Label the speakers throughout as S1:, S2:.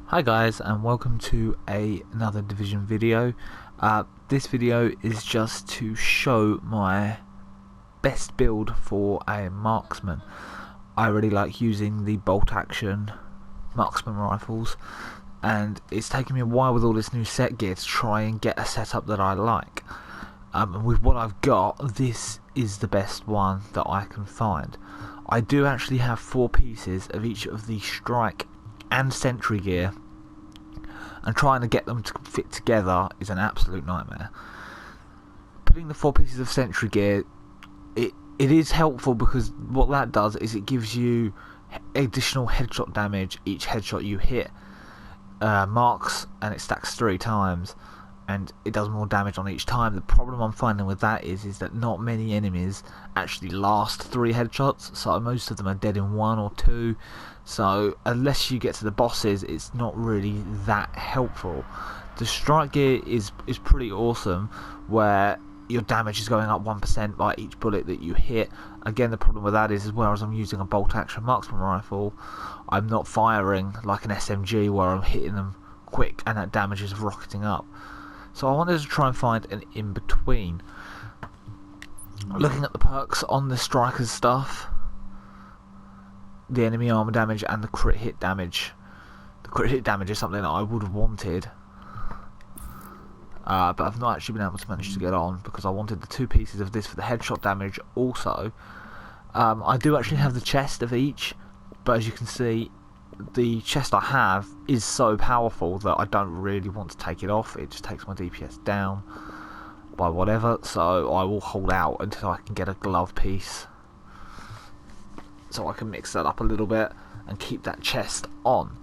S1: Hi guys, and welcome to another Division video. This video is just to show my best build for a marksman. I really like using the bolt action marksman rifles, and it's taken me a while with all this new set gear to try and get a setup that I like. And with what I've got, this is the best one that I can find. I do actually have 4 pieces of each of the strike and sentry gear, and trying to get them to fit together is an absolute nightmare. Putting the 4 pieces of sentry gear, it is helpful because what that does is it gives you additional headshot damage each headshot you hit. Marks, and it stacks 3 times, and it does more damage on each time. The problem I'm finding with that is that not many enemies actually last 3 headshots, so most of them are dead in 1 or 2. So unless you get to the bosses, it's not really that helpful. The strike gear is pretty awesome, where your damage is going up 1% by each bullet that you hit. Again, the problem with that is whereas I'm using a bolt action marksman rifle, I'm not firing like an SMG where I'm hitting them quick and that damage is rocketing up. So I wanted to try and find an in-between. Looking at the perks on the striker's stuff, the enemy armor damage and the crit hit damage. The crit hit damage is something that I would have wanted, but I've not actually been able to manage to get on because I wanted the 2 pieces of this for the headshot damage also. I do actually have the chest of each, but as you can see, the chest I have is so powerful that I don't really want to take it off. It just takes my DPS down by whatever, so I will hold out until I can get a glove piece, so I can mix that up a little bit and keep that chest on.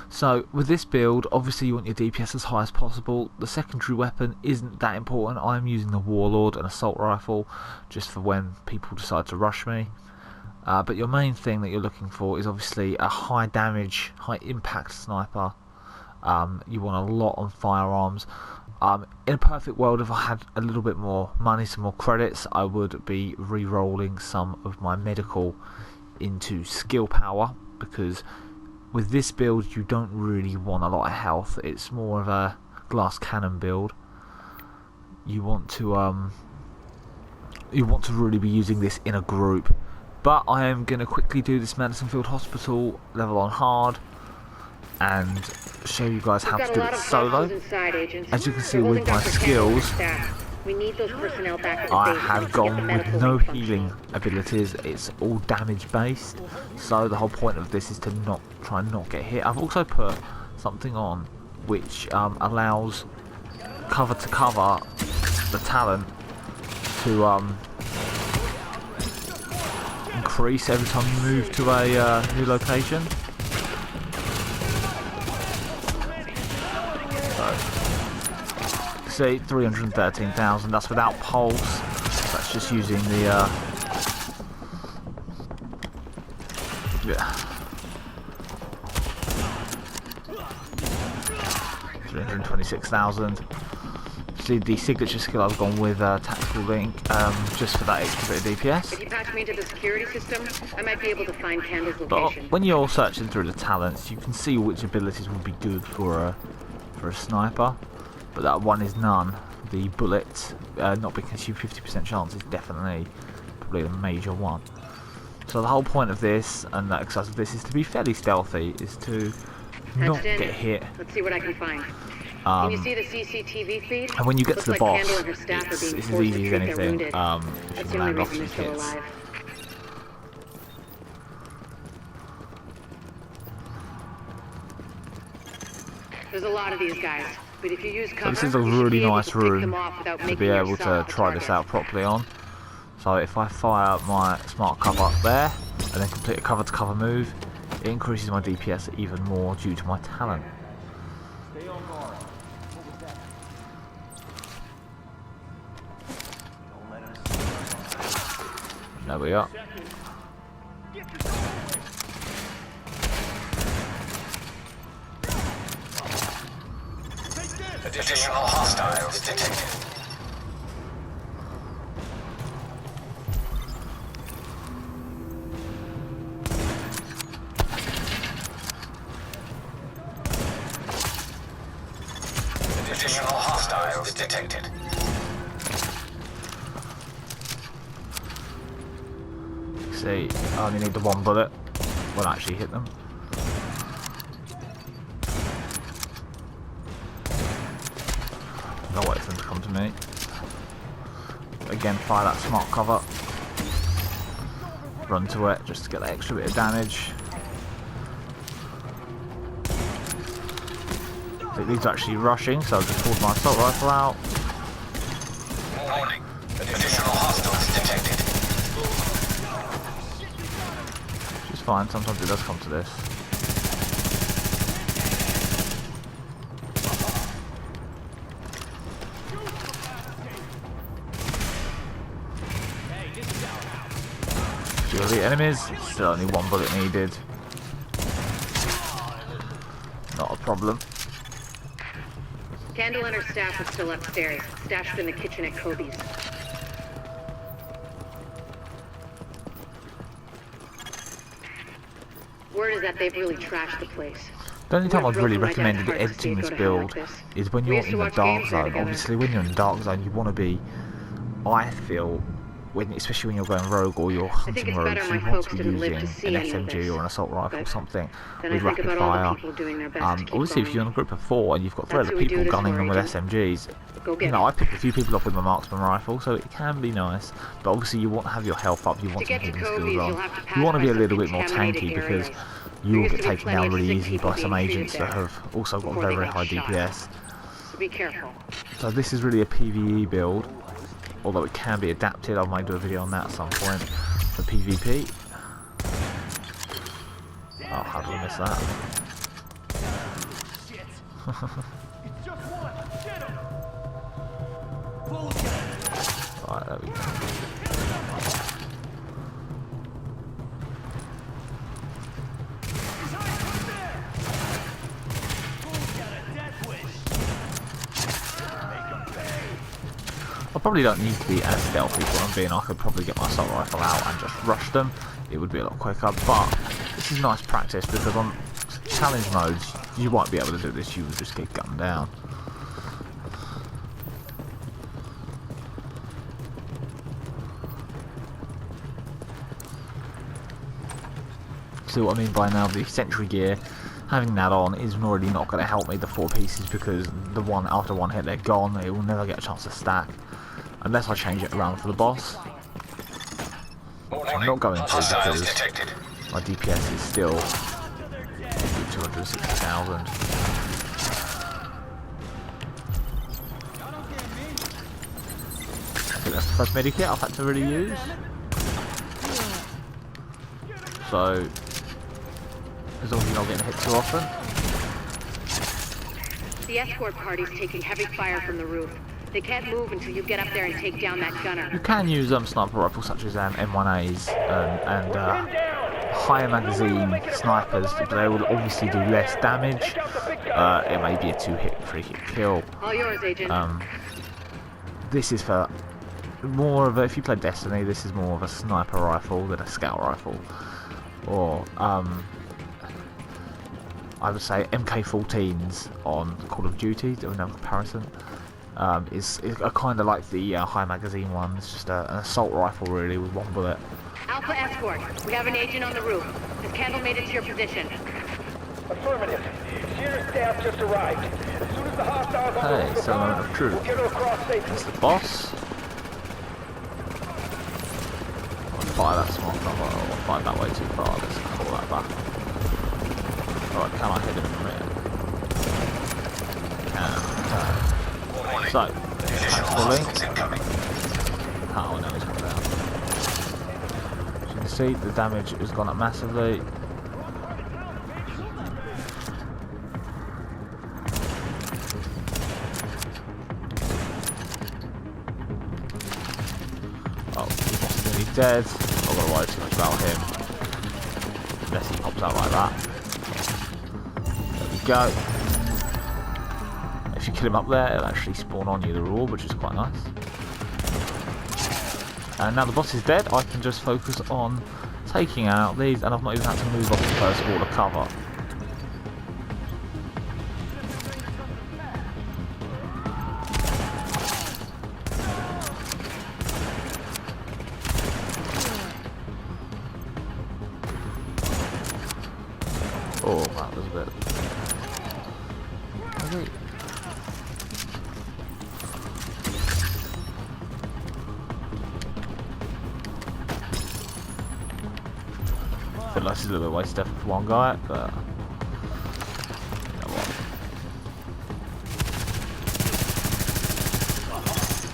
S1: So with this build, obviously you want your DPS as high as possible. The secondary weapon isn't that important. I'm using the Warlord and assault rifle just for when people decide to rush me. But your main thing that you're looking for is obviously a high damage, high impact sniper. You want a lot on firearms. In a perfect world, if I had a little bit more money, some more credits, I would be re-rolling some of my medical into skill power, because with this build you don't really want a lot of health. It's more of a glass cannon build. You want to really be using this in a group. But I am going to quickly do this Madison Field Hospital level on hard and show you guys how to do it solo. As you can see with my skills, I have gone with no healing abilities. It's all damage based, so the whole point of this is to try and not get hit. I've also put something on which allows cover to cover the talent to increase every time you move to a new location. So, see, 313,000. That's without pulse. That's just using the 326,000. See, the signature skill I've gone with tactical link, just for that extra bit of DPS.
S2: If you patch me into the security system, I might be able to find Candle's location.
S1: But when you're searching through the talents, you can see which abilities would be good for a sniper. But that one is none. The bullet, not because you 50% chance, is definitely probably a major one. So the whole point of this and the exercise of this is to be fairly stealthy, is to not get hit.
S2: Let's see what I can find. Can you see the CCTV feed?
S1: And when you get to the boss,
S2: it's
S1: as easy as anything. You can land off some hits.
S2: There's a lot of these guys, but if you use cover,
S1: so this is a really nice room to be able to try this out properly on. So if I fire my smart cover up there and then complete a cover to cover move, it increases my DPS even more due to my talent. There we are.
S3: Additional hostiles detected. Additional hostiles detected.
S1: See, I only need the one bullet. Will actually hit them. I'll wait for them to come to me. Again, fire that smart cover. Run to it just to get that extra bit of damage. I think these are actually rushing, so I'll just pull my assault rifle out.
S3: Warning. Additional hostiles detected.
S1: Which is fine, sometimes it does come to this. Kill the enemies, still only one bullet needed. Not a problem.
S2: Candle and her staff are still upstairs, stashed in the kitchen at Kobe's. Word is that they've really trashed the place.
S1: The only time I've really recommended editing this build is when you're in the dark zone. Obviously, when you're in the dark zone, you want to be, I feel, especially when you're going rogue or you're hunting rogues, you want to be using an SMG or an assault rifle or something with rapid fire. Obviously, if you're in a group of 4 and you've got 3 other people gunning them with SMGs, you know, I picked a few people off with my marksman rifle, so it can be nice. But obviously, you want to have your health up, you want some hidden skills on. You want to be a little bit more tanky because you will get taken down really easily by some agents that have also got very, very high DPS.
S2: So be careful.
S1: So this is really a PvE build. Although it can be adapted, I might do a video on that at some point for PvP. Oh, how did I miss that? Right, there we go. I probably don't need to be as stealthy as what I'm being. I could probably get my assault rifle out and just rush them. It would be a lot quicker, but this is nice practice because on challenge modes, you won't be able to do this. You will just get gunned down. See what I mean by now? The sentry gear, having that on is really not going to help me, the 4 pieces, because the one after one hit they're gone. It will never get a chance to stack unless I change it around for the boss. I'm not going to because my DPS is still 260,000. I think that's the first medikit I've had to really use. So, as long as you're not getting hit too often.
S2: The escort party's taking heavy fire from the roof. They can't move until you get up there and take down that gunner.
S1: You can use sniper rifles such as M1As and higher magazine snipers, but they will obviously do less damage. It may be a 2-hit, 3-hit kill.
S2: All yours, Agent.
S1: This is for more of a, if you play Destiny, this is more of a sniper rifle than a scout rifle. Or I would say MK14s on Call of Duty, doing no comparison. Is kind of like the high magazine one. It's just an assault rifle really with 1 bullet.
S2: Alpha Escort, we have an agent on the roof. Has Candle made it to your position?
S4: Affirmative. Shearer's staff just arrived. As soon as the hostiles on the roof
S1: So
S4: are
S1: true.
S4: we'll get her across safely.
S1: That's the boss. I'll fire that small cover. I'll fire that way too far. Let's pull that back. Alright, can I hit him from here? So, thanks for link. Oh no, he's gone down. As you can see, the damage has gone up massively. Oh, he's dead. I've got to worry too much about him. Unless he pops out like that. There we go. If you kill him up there, it'll actually spawn on you the reward, which is quite nice. And now the boss is dead, I can just focus on taking out these, and I've not even had to move off the first wall of cover. Oh, that was a bit. Okay. I feel like it's a little bit waste effort for one guy, but you know what?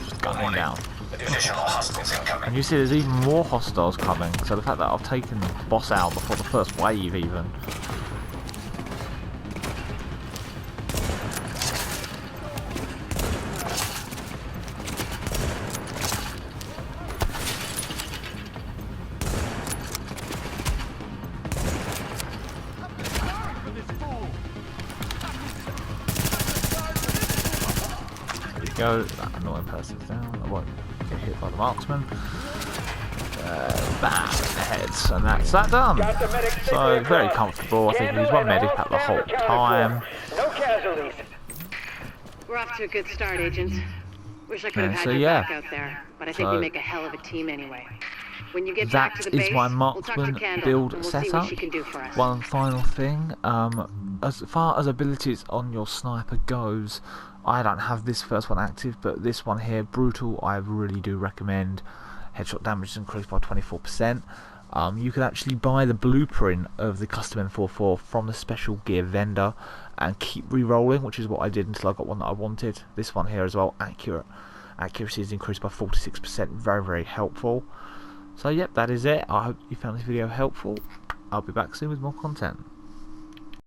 S1: Just gun him down.
S3: Additional hostiles incoming.
S1: And you see there's even more hostiles coming, so the fact that I've taken the boss out before the first wave even. There you go, that annoying person's down, I won't get hit by the marksman. Bam, in the heads, and that's that done. So very comfortable. I think he's one medic at the whole time.
S4: No casualties.
S2: We're off to a good start, agents. Wish I could have
S1: Yeah,
S2: had
S1: so
S2: your
S1: yeah.
S2: back out there, but I think
S1: So
S2: we make a hell of a team anyway. When you get back
S1: That
S2: to the
S1: is
S2: base,
S1: my
S2: we'll talk to
S1: marksman
S2: Candle,
S1: build
S2: and we'll see
S1: setup.
S2: what she can do for us.
S1: One final thing, as far as abilities on your sniper goes, I don't have this first one active, but this one here, Brutal, I really do recommend. Headshot damage is increased by 24%. You can actually buy the blueprint of the custom M44 from the special gear vendor and keep re-rolling, which is what I did until I got one that I wanted. This one here as well, accuracy is increased by 46%, very, very helpful. So yep, that is it. I hope you found this video helpful. I'll be back soon with more content.